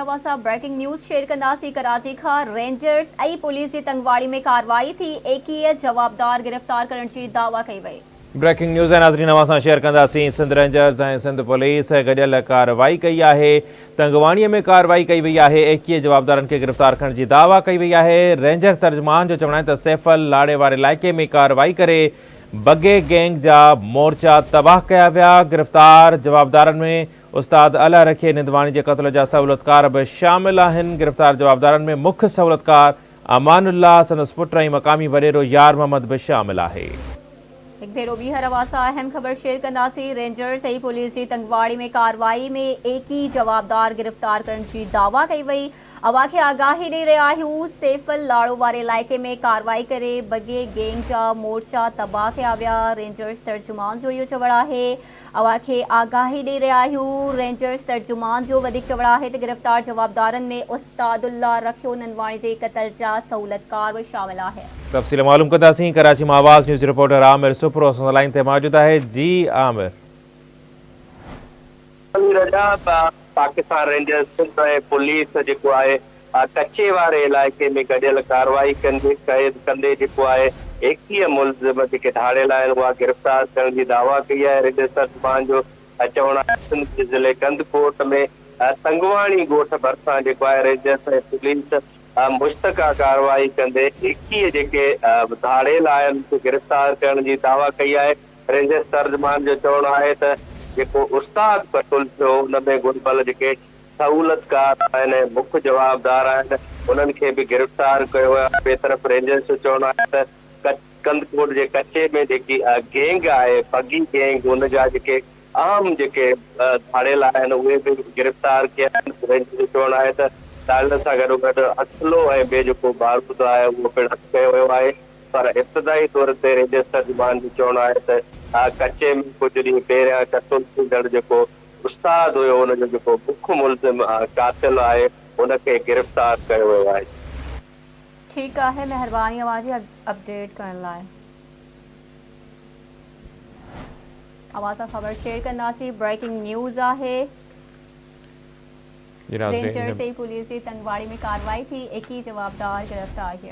अवां breaking news share कंदासीं। कराची खां रेंजर्स ऐं पुलिस जी तंगवाड़ी में कार्रवाई थी। 21 जवाबदार गिरफ्तार करण जी दावा कई वई। ब्रेकिंग न्यूज़ है नाज़रीन, अवां शेयर कंदासीं। सिंध रेंजर्स ऐं सिंध पुलिस गॾियल कार्रवाई कई आहे। तंगवाणीअ में कार्रवाई कई वई आहे। 21 जवाबदारनि खे गिरफ़्तार करण जी दावा कई वई आहे। रेंजर्स तर्जुमान जो चवणु आहे त सैफल लाड़े वारे इलाइक़े में कार्रवाई करे बगे गैंग जा मोर्चा तबाह कया विया। गिरफ़्तार जवाबदारनि में उस्ताद अला रखी निंदवाणी जे क़त्ल जा सहूलतकार बि शामिल आहिनि। गिरफ़्तार जवाबदारनि में मुख्य सहूलतकार अमानुल्लाह संदसि पुट ऐं मक़ामी वॾेरो यार मोहम्मद भी शामिल आहे। एक भेरो ॿीहर अवां अहम ख़बर शेयर कंदासीं। रेंजर्स ऐं पुलिस जी तंगवाड़ी में कार्रवाई में 21 जवाबदार गिरफ्तार करण जी दावा कई वई। अवां खे आगाही ॾेई रहिया आहियूं। सैफल लाड़ो वारे इलाइक़े में कार्रवाई करे बगे गैंग जा मोर्चा तबाह कया विया। रेंजर्स तर्जुमान जो इहो चवणु आहे। अवां खे आगाही ॾेई रहिया आहियूं। रेंजर्स तर्जुमान जो वधीक चवणु आहे त गिरफ़्तार जवाबदारनि में उस्तादुल्लाह रखियो निंदवाणी जे क़त्ल जा सहूलतकार बि शामिल आहे। तफ़सील मालूम कंदासीं। कराची में आवाज़ न्यूज़ रिपोर्टर आमिर सुपरो असां लाइन ते मौजूद है। जी आमिर। पाकिस्तान रेंजर्स ऐं पुलिस जेको आहे कच्चे वारे इलाइक़े में गॾियल कार्रवाई कंदे जेको आहे 21 मुलज़िम जेके धाड़ियल आहिनि उहा गिरफ़्तार करण जी दावा कई आहे। रेंजर्स तर्जुमान जो चवणु आहे सिंध ज़िले कंदकोट में तंगवाणी ॻोठ भरिसां जेको आहे रेंजर्स ऐं पुलिस मुश्तक़ा कार्रवाई कंदे 21 जेके धाड़ियल आहिनि उनखे गिरफ़्तार करण जी दावा कई आहे। रेंजर्स तर्जुमान जो चवणु आहे त जेको उस्ताद क़तल थियो उन में गुरबल जेके सहूलतकार आहिनि मुख्य जवाबदार आहिनि उन्हनि खे बि गिरफ़्तार कयो आहे। ॿिए तरफ़ रेंजर्स जो चवणु आहे त कंदकोट जे कच्चे में जेकी गैंग आहे बगी गैंग उन जा जेके आम जेके धाड़ियल आहिनि उहे बि गिरफ़्तार कया आहिनि। रेंजर्स जो चवणु आहे त धाड़ियल सां गॾोगॾु असलो ऐं ॿिए जेको बारूद आहे उहो पिणु हथु कयो वियो आहे। पर इब्तिदाई तौर ते रेंजर्स तर्जुमान जो चवणु आहे त कच्चे में कुझु ॾींहं पहिरियां क़तल थींदड़ जेको उस्ताद हुयो हुनजो जेको मुख्य मुलज़िम कातिल आहे उनखे गिरफ़्तार कयो वियो आहे। ठीकु आहे, महिरबानी अवां जी अपडेट करण लाइ। अवां सां ख़बर शेयर कंदासीं। ब्रेकिंग न्यूज़ आहे। रेंजर्स ऐं पुलिस जी तंगवाड़ी में कार्रवाई थी। 21 जवाबदार गिरफ़्तार किया।